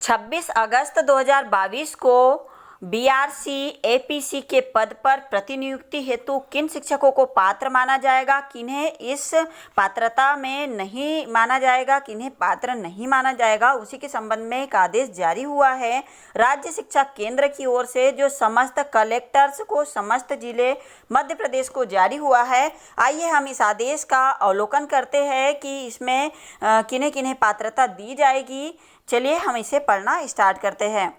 26 अगस्त 2022 को BRC APC के पद पर प्रतिनियुक्ति हेतु किन शिक्षकों को पात्र माना जाएगा, किन्हें इस पात्रता में नहीं माना जाएगा, किन्हें पात्र नहीं माना जाएगा, उसी के संबंध में एक आदेश जारी हुआ है राज्य शिक्षा केंद्र की ओर से, जो समस्त कलेक्टर्स को, समस्त जिले मध्य प्रदेश को जारी हुआ है। आइए हम इस आदेश का अवलोकन करते हैं कि इसमें किन्हें किन्हें पात्रता दी जाएगी। चलिए हम इसे पढ़ना स्टार्ट करते हैं।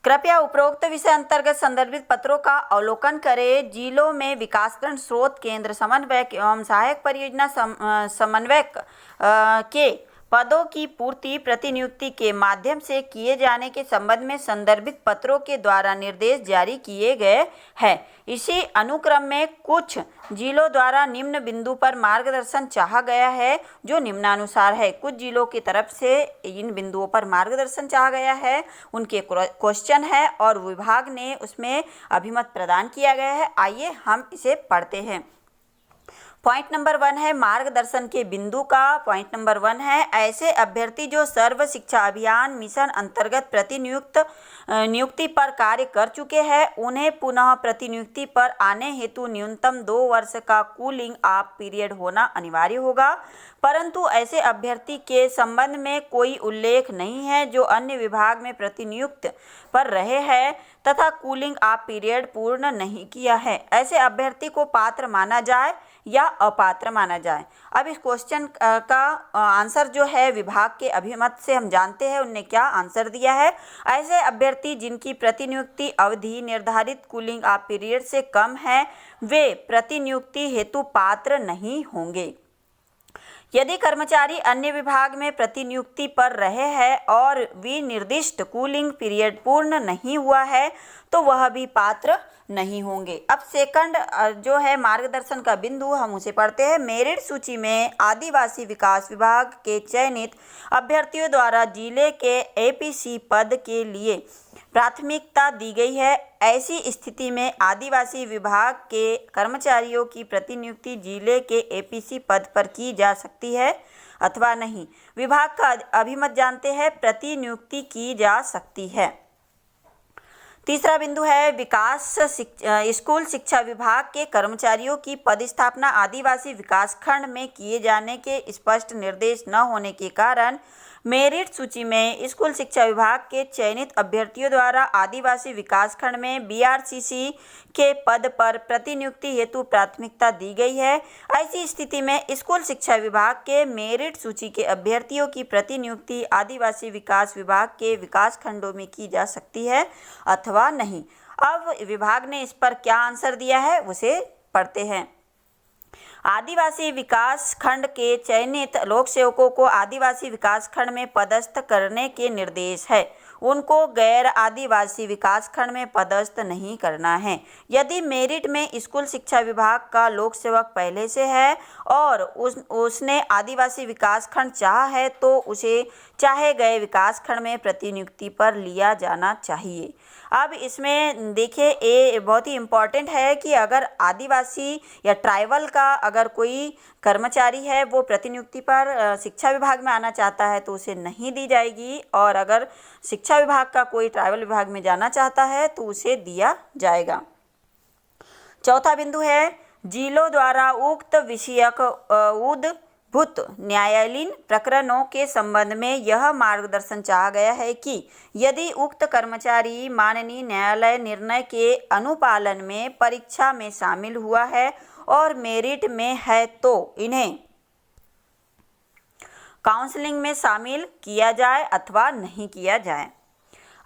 कृपया उपरोक्त विषय अंतर्गत संदर्भित पत्रों का अवलोकन करें। जिलों में विकासखंड स्रोत केंद्र समन्वयक एवं सहायक परियोजना समन्वयक के पदों की पूर्ति प्रतिनियुक्ति के माध्यम से किए जाने के संबंध में संदर्भित पत्रों के द्वारा निर्देश जारी किए गए हैं। इसी अनुक्रम में कुछ जिलों द्वारा निम्न बिंदु पर मार्गदर्शन चाहा गया है, जो निम्नानुसार है। कुछ जिलों की तरफ से इन बिंदुओं पर मार्गदर्शन चाहा गया है, उनके क्वेश्चन है और विभाग ने उसमें अभिमत प्रदान किया गया है। आइए हम इसे पढ़ते हैं। पॉइंट नंबर 1 है मार्गदर्शन के बिंदु का। पॉइंट नंबर 1 है ऐसे अभ्यर्थी जो सर्व शिक्षा अभियान मिशन अंतर्गत नियुक्ति पर कार्य कर चुके हैं, उन्हें पुनः प्रतिनियुक्ति पर आने हेतु न्यूनतम 2 वर्ष का कूलिंग ऑफ पीरियड होना अनिवार्य होगा। परंतु ऐसे अभ्यर्थी के संबंध में कोई उल्लेख नहीं है जो अन्य विभाग में प्रतिनियुक्त पर रहे हैं तथा कूलिंग ऑफ पीरियड पूर्ण नहीं किया है। ऐसे अभ्यर्थी को पात्र माना जाए या अपात्र माना जाए। अब इस क्वेश्चन का आंसर जो है विभाग के अभिमत से हम जानते हैं उनने क्या आंसर दिया है। ऐसे अभ्यर्थी जिनकी प्रतिनियुक्ति अवधि निर्धारित कूलिंग ऑफ पीरियड से कम है, वे प्रतिनियुक्ति हेतु पात्र नहीं होंगे। यदि कर्मचारी अन्य विभाग में प्रतिनियुक्ति पर रहे हैं और विनिर्दिष्ट कूलिंग पीरियड पूर्ण नहीं हुआ है, तो वह भी पात्र नहीं होंगे। अब सेकंड जो है मार्गदर्शन का बिंदु, हम उसे पढ़ते हैं। मेरिट सूची में आदिवासी विकास विभाग के चयनित अभ्यर्थियों द्वारा जिले के एपीसी पद के लिए प्राथमिकता दी गई है। ऐसी स्थिति में आदिवासी विभाग के कर्मचारियों की प्रतिनियुक्ति जिले के एपीसी पद पर की जा सकती है अथवा नहीं। विभाग का अभिमत जानते हैं, प्रतिनियुक्ति की जा सकती है। तीसरा बिंदु है स्कूल शिक्षा विभाग के कर्मचारियों की पदस्थापना आदिवासी विकासखंड में किए जाने के स्पष्ट निर्देश न होने के कारण मेरिट सूची में स्कूल शिक्षा विभाग के चयनित अभ्यर्थियों द्वारा आदिवासी विकासखंड में बीआरसीसी के पद पर प्रतिनियुक्ति हेतु प्राथमिकता दी गई है। ऐसी स्थिति में स्कूल शिक्षा विभाग के मेरिट सूची के अभ्यर्थियों की प्रतिनियुक्ति आदिवासी विकास विभाग के विकासखंडों में की जा सकती है अथवा नहीं। अब विभाग ने इस पर क्या आंसर दिया है उसे पढ़ते हैं। आदिवासी विकास खंड के चयनित लोक सेवकों को आदिवासी विकास खंड में पदस्थ करने के निर्देश है। उनको गैर आदिवासी विकास खंड में पदस्थ नहीं करना है। यदि मेरिट में स्कूल शिक्षा विभाग का लोक सेवक पहले से है और उसने आदिवासी विकास खंड चाहा है, तो उसे चाहे गए विकास खंड में प्रतिनियुक्ति पर लिया जाना चाहिए। अब इसमें देखिए, ये बहुत ही इम्पॉर्टेंट है कि अगर आदिवासी या ट्राइबल का अगर कोई कर्मचारी है वो प्रतिनियुक्ति पर शिक्षा विभाग में आना चाहता है तो उसे नहीं दी जाएगी, और अगर शिक्षा विभाग का कोई ट्राइबल विभाग में जाना चाहता है तो उसे दिया जाएगा। चौथा बिंदु है जिलों द्वारा उक्त विषयक उद्भूत न्यायालयीन प्रकरणों के संबंध में यह मार्गदर्शन चाहा गया है कि यदि उक्त कर्मचारी माननीय न्यायालय निर्णय के अनुपालन में परीक्षा में शामिल हुआ है और मेरिट में है, तो इन्हें काउंसलिंग में शामिल किया जाए अथवा नहीं किया जाए।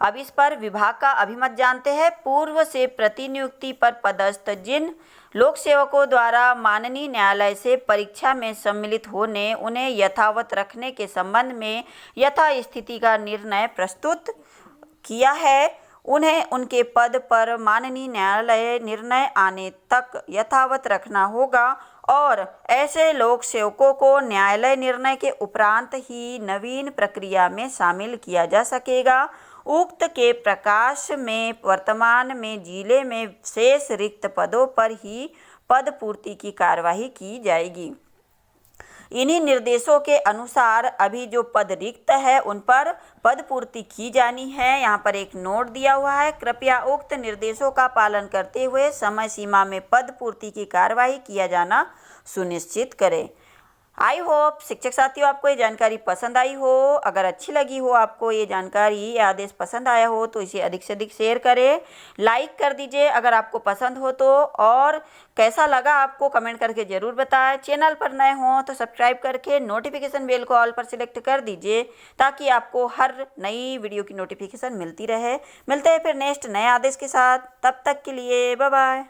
अब इस पर विभाग का अभिमत जानते हैं। पूर्व से प्रतिनियुक्ति पर पदस्थ जिन लोक सेवकों द्वारा माननीय न्यायालय से परीक्षा में सम्मिलित होने उन्हें यथावत रखने के संबंध में यथास्थिति का निर्णय प्रस्तुत किया है, उन्हें उनके पद पर माननीय न्यायालय निर्णय आने तक यथावत रखना होगा, और ऐसे लोक सेवकों को न्यायालय निर्णय के उपरांत ही नवीन प्रक्रिया में शामिल किया जा सकेगा। उक्त के प्रकाश में वर्तमान में जिले में शेष रिक्त पदों पर ही पद पूर्ति की कार्यवाही की जाएगी। इन्हीं निर्देशों के अनुसार अभी जो पद रिक्त है उन पर पद पूर्ति की जानी है। यहाँ पर एक नोट दिया हुआ है, कृपया उक्त निर्देशों का पालन करते हुए समय सीमा में पद पूर्ति की कार्यवाही किया जाना सुनिश्चित करें। आई होप शिक्षक साथियों आपको ये जानकारी पसंद आई हो। अगर अच्छी लगी हो आपको ये जानकारी या आदेश पसंद आया हो तो इसे अधिक से अधिक शेयर करें, लाइक कर दीजिए अगर आपको पसंद हो तो, और कैसा लगा आपको कमेंट करके ज़रूर बताएं। चैनल पर नए हों तो सब्सक्राइब करके नोटिफिकेशन बेल को ऑल पर सिलेक्ट कर दीजिए ताकि आपको हर नई वीडियो की नोटिफिकेशन मिलती रहे। मिलते हैं फिर नेक्स्ट नए आदेश के साथ, तब तक के लिए बाय बाय।